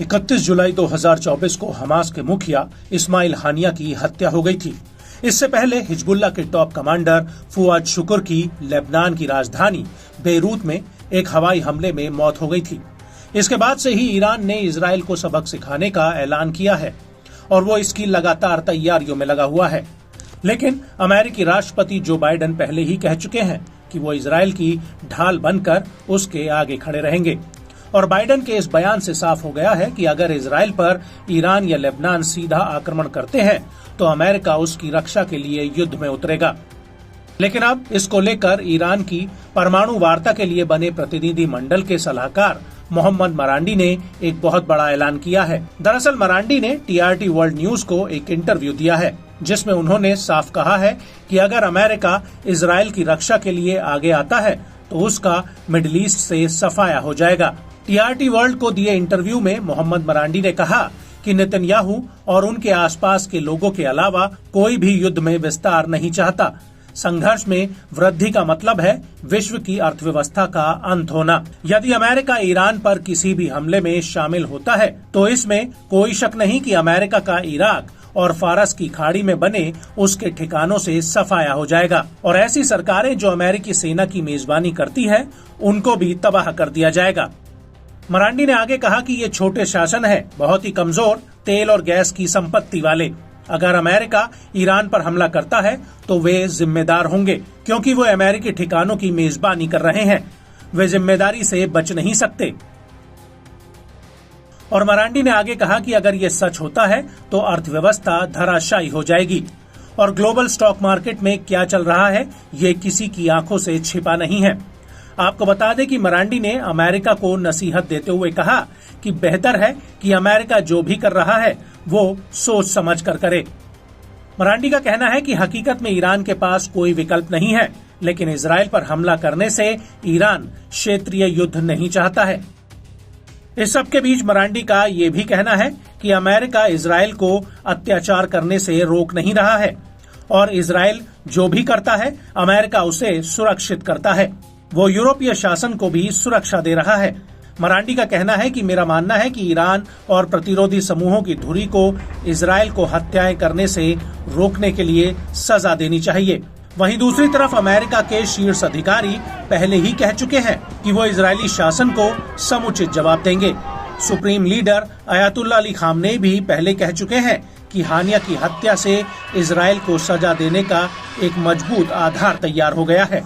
31 जुलाई 2024 को हमास के मुखिया इस्माइल हानिया की हत्या हो गई थी। इससे पहले हिजबुल्लाह के टॉप कमांडर फुआद शुक्र की लेबनान की राजधानी बेरूत में एक हवाई हमले में मौत हो गई थी। इसके बाद से ही ईरान ने इजराइल को सबक सिखाने का ऐलान किया है और वो इसकी लगातार तैयारियों में लगा हुआ है। लेकिन अमेरिकी राष्ट्रपति जो बाइडेन पहले ही कह चुके हैं कि वो इजराइल की ढाल बनकर उसके आगे खड़े रहेंगे और बाइडेन के इस बयान से साफ हो गया है कि अगर इजराइल पर ईरान या लेबनान सीधा आक्रमण करते हैं तो अमेरिका उसकी रक्षा के लिए युद्ध में उतरेगा। लेकिन अब इसको लेकर ईरान की परमाणु वार्ता के लिए बने प्रतिनिधि मंडल के सलाहकार मोहम्मद मरांडी ने एक बहुत बड़ा ऐलान किया है। दरअसल मरांडी ने TRT वर्ल्ड न्यूज को एक इंटरव्यू दिया है जिसमें उन्होंने साफ कहा है कि अगर अमेरिका इजराइल की रक्षा के लिए आगे आता है तो उसका मिडिल ईस्ट से सफाया हो जाएगा। TRT वर्ल्ड को दिए इंटरव्यू में मोहम्मद मरांडी ने कहा कि नेतन्याहू और उनके आसपास के लोगों के अलावा कोई भी युद्ध में विस्तार नहीं चाहता। संघर्ष में वृद्धि का मतलब है विश्व की अर्थव्यवस्था का अंत होना। यदि अमेरिका ईरान पर किसी भी हमले में शामिल होता है तो इसमें कोई शक नहीं कि अमेरिका का इराक और फारस की खाड़ी में बने उसके ठिकानों से सफाया हो जाएगा और ऐसी सरकारें जो अमेरिकी सेना की मेजबानी करती है उनको भी तबाह कर दिया जाएगा। मरांडी ने आगे कहा कि ये छोटे शासन है, बहुत ही कमजोर तेल और गैस की संपत्ति वाले। अगर अमेरिका ईरान पर हमला करता है तो वे जिम्मेदार होंगे क्योंकि वो अमेरिकी ठिकानों की मेजबानी कर रहे हैं। वे जिम्मेदारी से बच नहीं सकते। और मरांडी ने आगे कहा कि अगर ये सच होता है तो अर्थव्यवस्था धराशायी हो जाएगी और ग्लोबल स्टॉक मार्केट में क्या चल रहा है ये किसी की आंखों से छिपा नहीं है। आपको बता दें कि मरांडी ने अमेरिका को नसीहत देते हुए कहा कि बेहतर है कि अमेरिका जो भी कर रहा है वो सोच समझ कर करे। मरांडी का कहना है कि हकीकत में ईरान के पास कोई विकल्प नहीं है, लेकिन इजराइल पर हमला करने से ईरान क्षेत्रीय युद्ध नहीं चाहता है। इस सब के बीच मरांडी का ये भी कहना है कि अमेरिका इजराइल को अत्याचार करने से रोक नहीं रहा है और इजराइल जो भी करता है अमेरिका उसे सुरक्षित करता है। वो यूरोपीय शासन को भी सुरक्षा दे रहा है। मरांडी का कहना है कि मेरा मानना है कि ईरान और प्रतिरोधी समूहों की धुरी को इजराइल को हत्याएं करने से रोकने के लिए सजा देनी चाहिए। वहीं दूसरी तरफ अमेरिका के शीर्ष अधिकारी पहले ही कह चुके हैं कि वो इजरायली शासन को समुचित जवाब देंगे। Supreme leader Ayatollah Ali Khamenei भी पहले कह चुके हैं कि हानिया की हत्या से इजराइल को सजा देने का एक मजबूत आधार तैयार हो गया है।